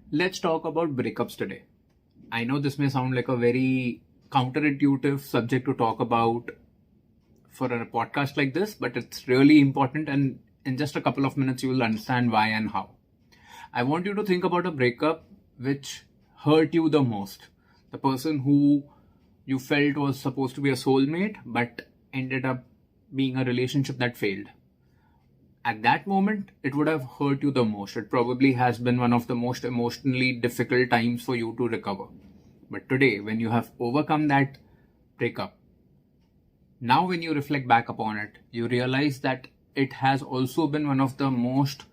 Let's talk about breakups today. I know this may sound like a very counterintuitive subject to talk about for a podcast like this, but it's really important, and in just a couple of minutes, you will understand why and how. I want you to think about a breakup which hurt you the most. The person who you felt was supposed to be a soulmate, but ended up being a relationship that failed. At that moment, it would have hurt you the most. It probably has been one of the most emotionally difficult times for you to recover. But today, when you have overcome that breakup, now when you reflect back upon it, you realize that it has also been one of the most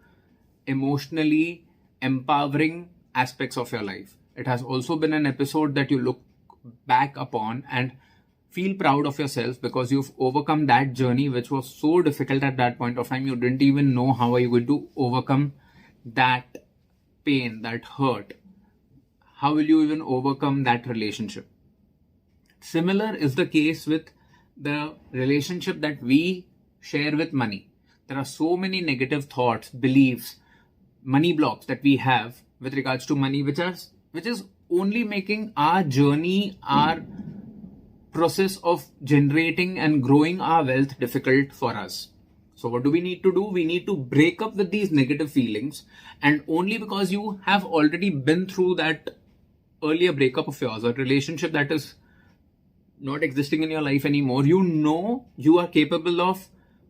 emotionally empowering aspects of your life. It has also been an episode that you look back upon and feel proud of yourself because you've overcome that journey, which was so difficult at that point of time. You didn't even know how are you going to overcome that pain, that hurt. How will you even overcome that relationship? Similar is the case with the relationship that we share with money. There are so many negative thoughts, beliefs, money blocks that we have with regards to money, which is only making our journey, our process of generating and growing our wealth difficult for us. So what do we need to do? We need to break up with these negative feelings, and only because you have already been through that earlier breakup of yours, a relationship that is not existing in your life anymore, you know you are capable of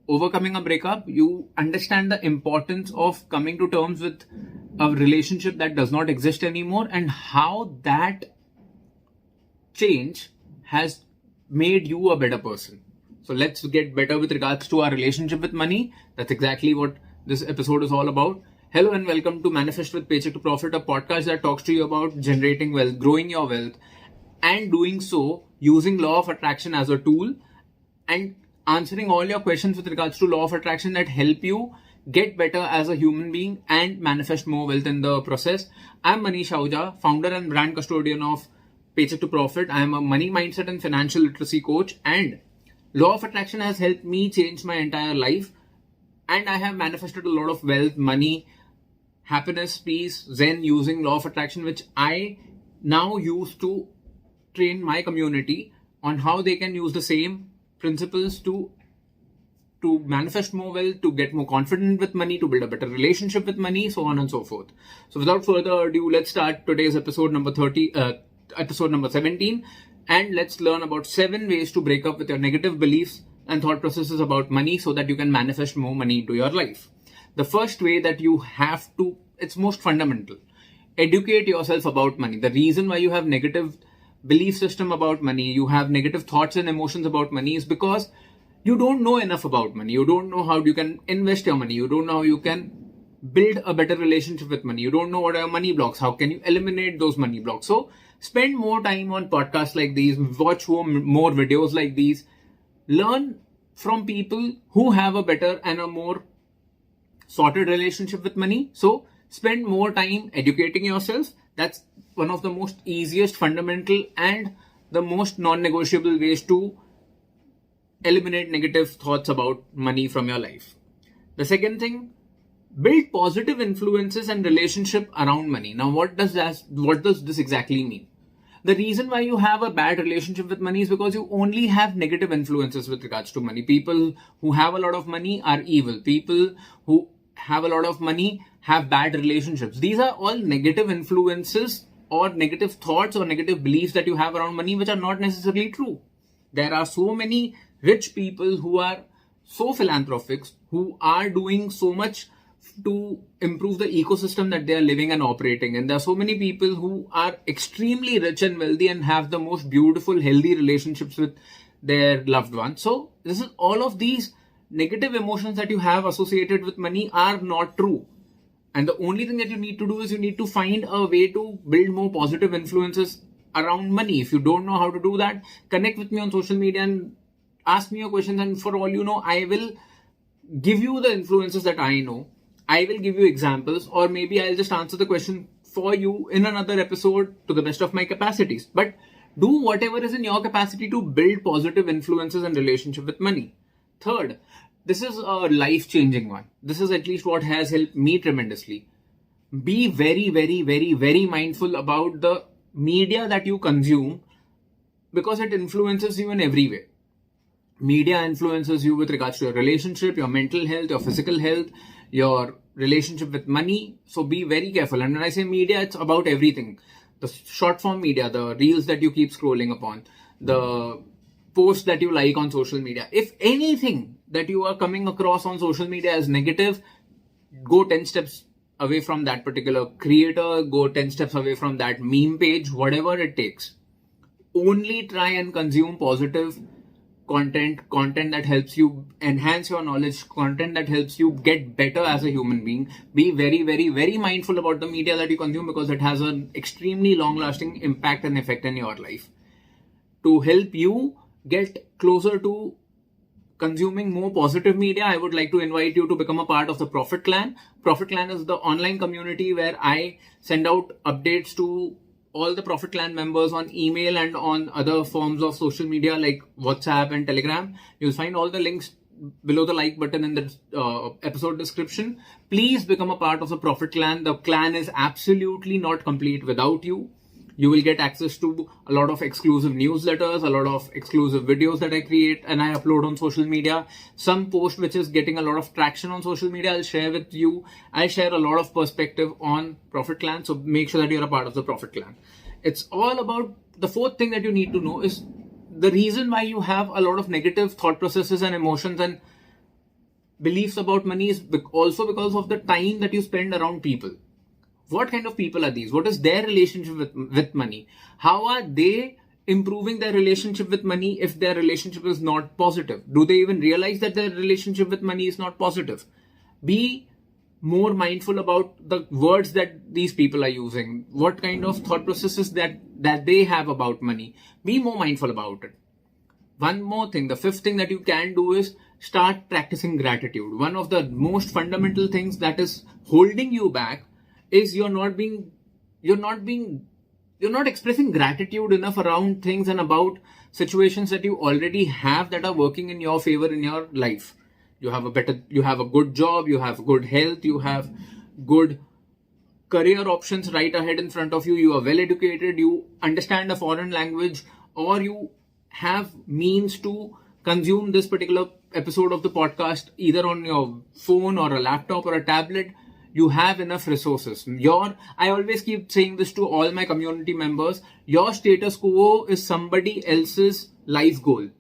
overcoming a breakup. You understand the importance of coming to terms with a relationship that does not exist anymore, and how that change has made you a better person. So let's get better with regards to our relationship with money. That's exactly what this episode is all about. Hello and welcome to Manifest with Paycheck to Profit, a podcast that talks to you about generating wealth, growing your wealth, and doing so using law of attraction as a tool, and answering all your questions with regards to law of attraction that help you get better as a human being and manifest more wealth in the process. I'm Manish Ahuja, founder and brand custodian of Paycheck to Profit. I am a money mindset and financial literacy coach, and law of attraction has helped me change my entire life, and I have manifested a lot of wealth, money, happiness, peace, zen using law of attraction, which I now use to train my community on how they can use the same principles to manifest more wealth, to get more confident with money, to build a better relationship with money, so on and so forth. So without further ado, let's start today's episode number 17, and let's learn about 7 ways to break up with your negative beliefs and thought processes about money so that you can manifest more money into your life. The first way that you have to, it's most fundamental, educate yourself about money. The reason why you have negative belief system about money, you have negative thoughts and emotions about money, is because you don't know enough about money. You don't know how you can invest your money. You don't know how you can build a better relationship with money. You don't know what are money blocks. How can you eliminate those money blocks? So spend more time on podcasts like these, watch more videos like these, learn from people who have a better and a more sorted relationship with money. So spend more time educating yourself. That's one of the most easiest, fundamental, and the most non-negotiable ways to eliminate negative thoughts about money from your life. The second thing, build positive influences and relationship around money. Now, what does this exactly mean? The reason why you have a bad relationship with money is because you only have negative influences with regards to money. People who have a lot of money are evil. People who have a lot of money have bad relationships. These are all negative influences or negative thoughts or negative beliefs that you have around money, which are not necessarily true. There are so many rich people who are so philanthropic, who are doing so much to improve the ecosystem that they are living and operating in. There are so many people who are extremely rich and wealthy and have the most beautiful, healthy relationships with their loved ones. So this is all of these negative emotions that you have associated with money are not true. And the only thing that you need to do is you need to find a way to build more positive influences around money. If you don't know how to do that, connect with me on social media and ask me your questions. And for all you know, I will give you the influences that I know. I will give you examples, or maybe I'll just answer the question for you in another episode to the best of my capacities. But do whatever is in your capacity to build positive influences and relationship with money. Third, this is a life-changing one. This is at least what has helped me tremendously. be very, very, very, very mindful about the media that you consume, because it influences you in every way. Media influences you with regards to your relationship, your mental health, your physical health, your relationship with money. So be very careful. And when I say media, it's about everything. The short form media, the reels that you keep scrolling upon, the posts that you like on social media. If anything that you are coming across on social media as negative, go 10 steps away from that particular creator, go 10 steps away from that meme page, whatever it takes. Only try and consume positive content that helps you enhance your knowledge, content that helps you get better as a human being. Be very, very, very mindful about the media that you consume, because it has an extremely long-lasting impact and effect in your life. To help you get closer to consuming more positive media, I would like to invite you to become a part of the Profit Clan. Profit Clan is the online community where I send out updates to all the Profit Clan members on email and on other forms of social media like WhatsApp and Telegram. You'll find all the links below the like button in the episode description. Please become a part of the Profit Clan. The clan is absolutely not complete without you. You will get access to a lot of exclusive newsletters, a lot of exclusive videos that I create and I upload on social media. Some post which is getting a lot of traction on social media, I'll share with you. I share a lot of perspective on Profit Clan, so make sure that you're a part of the Profit Clan. It's all about the fourth thing that you need to know is the reason why you have a lot of negative thought processes and emotions and beliefs about money is also because of the time that you spend around people. What kind of people are these? What is their relationship with money? How are they improving their relationship with money if their relationship is not positive? Do they even realize that their relationship with money is not positive? Be more mindful about the words that these people are using. What kind of thought processes that they have about money? Be more mindful about it. One more thing, the fifth thing that you can do is start practicing gratitude. One of the most fundamental things that is holding you back is you're not expressing gratitude enough around things and about situations that you already have that are working in your favor in your life. You have a good job, you have good health, you have good career options right ahead in front of you, you are well educated, you understand a foreign language, or you have means to consume this particular episode of the podcast either on your phone or a laptop or a tablet. You have enough resources. I always keep saying this to all my community members. Your status quo is somebody else's life goal.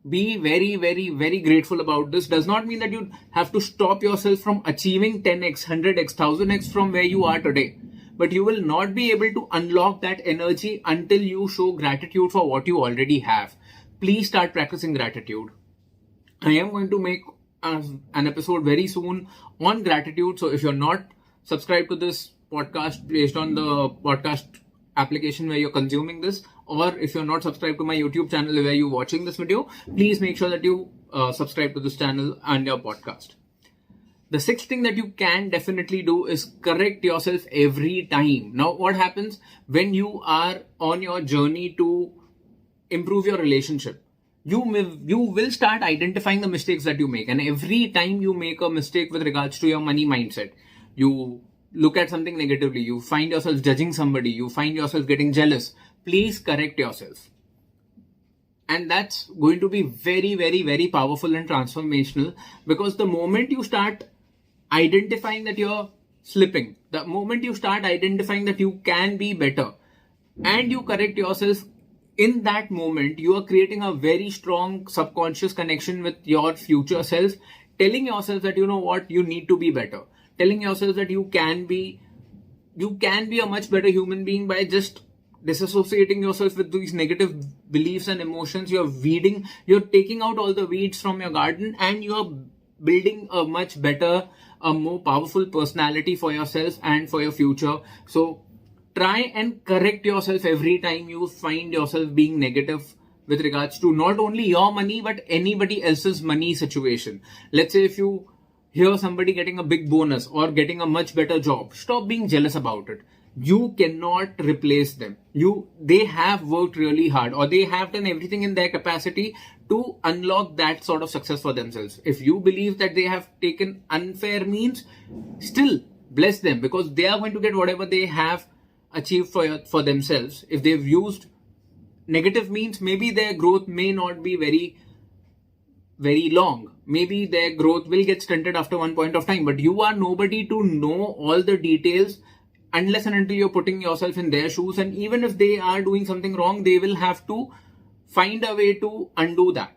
Be very, very, very grateful about this. Does not mean that you have to stop yourself from achieving 10x, 100x, 1000x from where you are today. But you will not be able to unlock that energy until you show gratitude for what you already have. Please start practicing gratitude. I am going to make an episode very soon on gratitude. So if you're not subscribed to this podcast based on the podcast application where you're consuming this, or if you're not subscribed to my YouTube channel where you're watching this video, please make sure that you subscribe to this channel and your podcast. The sixth thing that you can definitely do is correct yourself every time. Now, what happens when you are on your journey to improve your relationship? You will start identifying the mistakes that you make, and every time you make a mistake with regards to your money mindset, you look at something negatively, you find yourself judging somebody, you find yourself getting jealous, please correct yourself. And that's going to be very, very, very powerful and transformational, because the moment you start identifying that you're slipping, the moment you start identifying that you can be better and you correct yourself, in that moment, you are creating a very strong subconscious connection with your future self, telling yourself that, you know what, you need to be better. Telling yourself that you can be a much better human being by just disassociating yourself with these negative beliefs and emotions. You're taking out all the weeds from your garden, and you're building a much better, a more powerful personality for yourself and for your future. So try and correct yourself every time you find yourself being negative with regards to not only your money, but anybody else's money situation. Let's say if you hear somebody getting a big bonus or getting a much better job, stop being jealous about it. You cannot replace them. They have worked really hard, or they have done everything in their capacity to unlock that sort of success for themselves. If you believe that they have taken unfair means, still bless them, because they are going to get whatever they have achieved for themselves. If they've used negative means, maybe their growth may not be very, very long. Maybe their growth will get stunted after one point of time, but you are nobody to know all the details unless and until you're putting yourself in their shoes. And even if they are doing something wrong, they will have to find a way to undo that,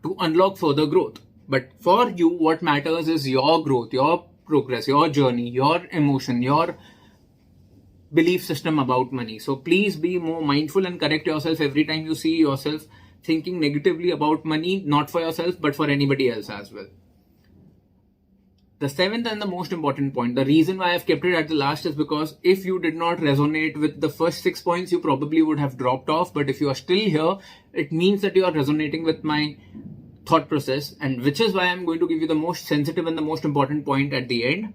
to unlock further growth. But for you, what matters is your growth, your progress, your journey, your emotion, your belief system about money. So please be more mindful and correct yourself every time you see yourself thinking negatively about money, not for yourself, but for anybody else as well. The seventh and the most important point, the reason why I've kept it at the last is because if you did not resonate with the first 6 points, you probably would have dropped off. But if you are still here, it means that you are resonating with my thought process, and which is why I'm going to give you the most sensitive and the most important point at the end.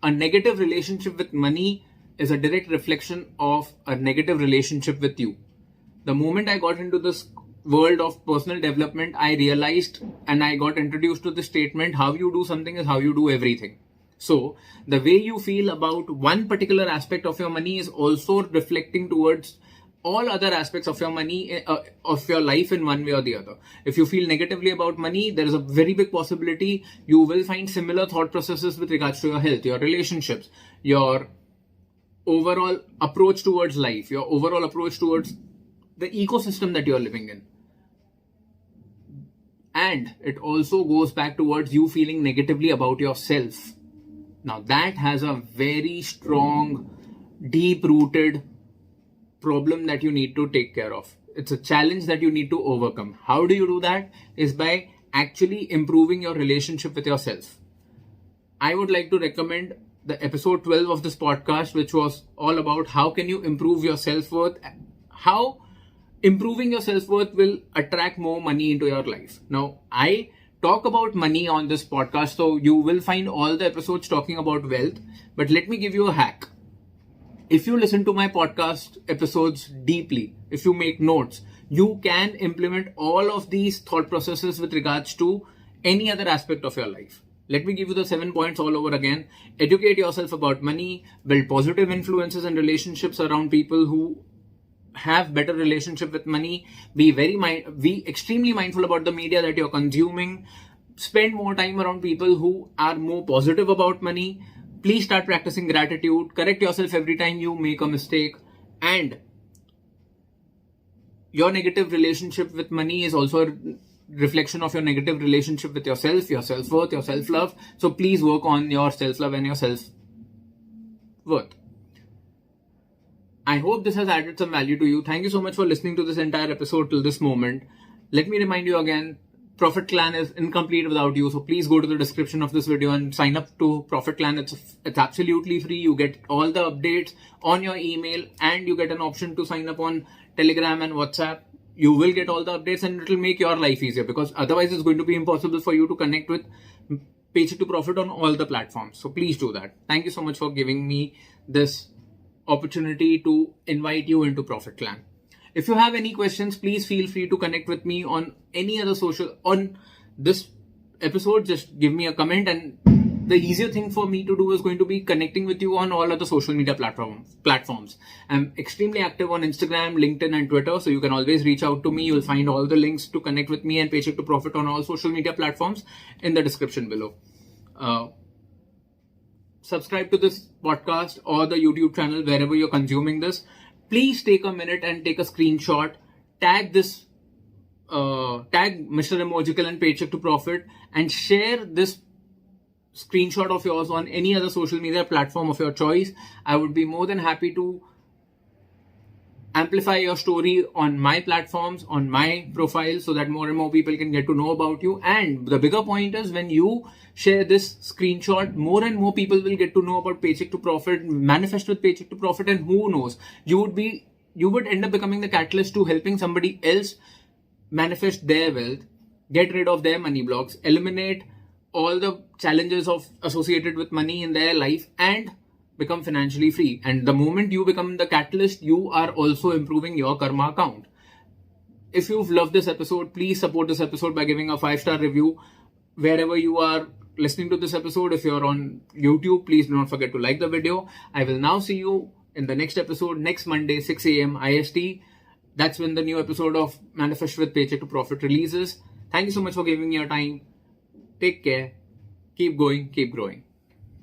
A negative relationship with money is a direct reflection of a negative relationship with you. The moment I got into this world of personal development, I realized and I got introduced to the statement, how you do something is how you do everything. So the way you feel about one particular aspect of your money is also reflecting towards all other aspects of your money, of your life in one way or the other. If you feel negatively about money, there is a very big possibility you will find similar thought processes with regards to your health, your relationships, your overall approach towards life, your overall approach towards the ecosystem that you're living in. And it also goes back towards you feeling negatively about yourself. Now that has a very strong, deep-rooted problem that you need to take care of. It's a challenge that you need to overcome. How do you do that? Is by actually improving your relationship with yourself. I would like to recommend the episode 12 of this podcast, which was all about how can you improve your self-worth, how improving your self-worth will attract more money into your life. Now, I talk about money on this podcast, so you will find all the episodes talking about wealth, but let me give you a hack. If you listen to my podcast episodes deeply, if you make notes, you can implement all of these thought processes with regards to any other aspect of your life. Let me give you the 7 points all over again. Educate yourself about money, build positive influences and relationships around people who have better relationship with money, be extremely mindful about the media that you're consuming, spend more time around people who are more positive about money. Please start practicing gratitude, correct yourself every time you make a mistake, and your negative relationship with money is also a reflection of your negative relationship with yourself, your self-worth, your self-love. So please work on your self-love and your self-worth. I hope this has added some value to you. Thank you so much for listening to this entire episode till this moment. Let me remind you again, Profit Clan is incomplete without you. So please go to the description of this video and sign up to Profit Clan. It's absolutely free. You get all the updates on your email and you get an option to sign up on Telegram and WhatsApp. You will get all the updates and it will make your life easier, because otherwise it's going to be impossible for you to connect with Paycheck to Profit on all the platforms. So please do that. Thank you so much for giving me this opportunity to invite you into Profit Clan. If you have any questions, please feel free to connect with me on any other social, on this episode. Just give me a comment, and the easier thing for me to do is going to be connecting with you on all other social media platforms. I'm extremely active on Instagram, LinkedIn and Twitter, so you can always reach out to me. You'll find all the links to connect with me and Paycheck to Profit on all social media platforms in the description below. Subscribe to this podcast or the YouTube channel wherever you're consuming this. Please take a minute and take a screenshot. Tag Mr. Emojical and Paycheck to Profit and share this screenshot of yours on any other social media platform of your choice. I would be more than happy to amplify your story on my platforms, on my profile, so that more and more people can get to know about you. And the bigger point is, when you share this screenshot, more and more people will get to know about Paycheck to Profit, manifest with Paycheck to Profit, and who knows, you would end up becoming the catalyst to helping somebody else manifest their wealth, get rid of their money blocks, eliminate all the challenges associated with money in their life, and become financially free. And the moment you become the catalyst, you are also improving your karma account. If you've loved this episode, please support this episode by giving a 5-star review wherever you are listening to this episode. If you're on YouTube, please do not forget to like the video. I will now see you in the next episode next Monday, 6 a.m. IST. That's when the new episode of Manifest with Paycheck to Profit releases. Thank you so much for giving me your time. Take care. Keep going. Keep growing.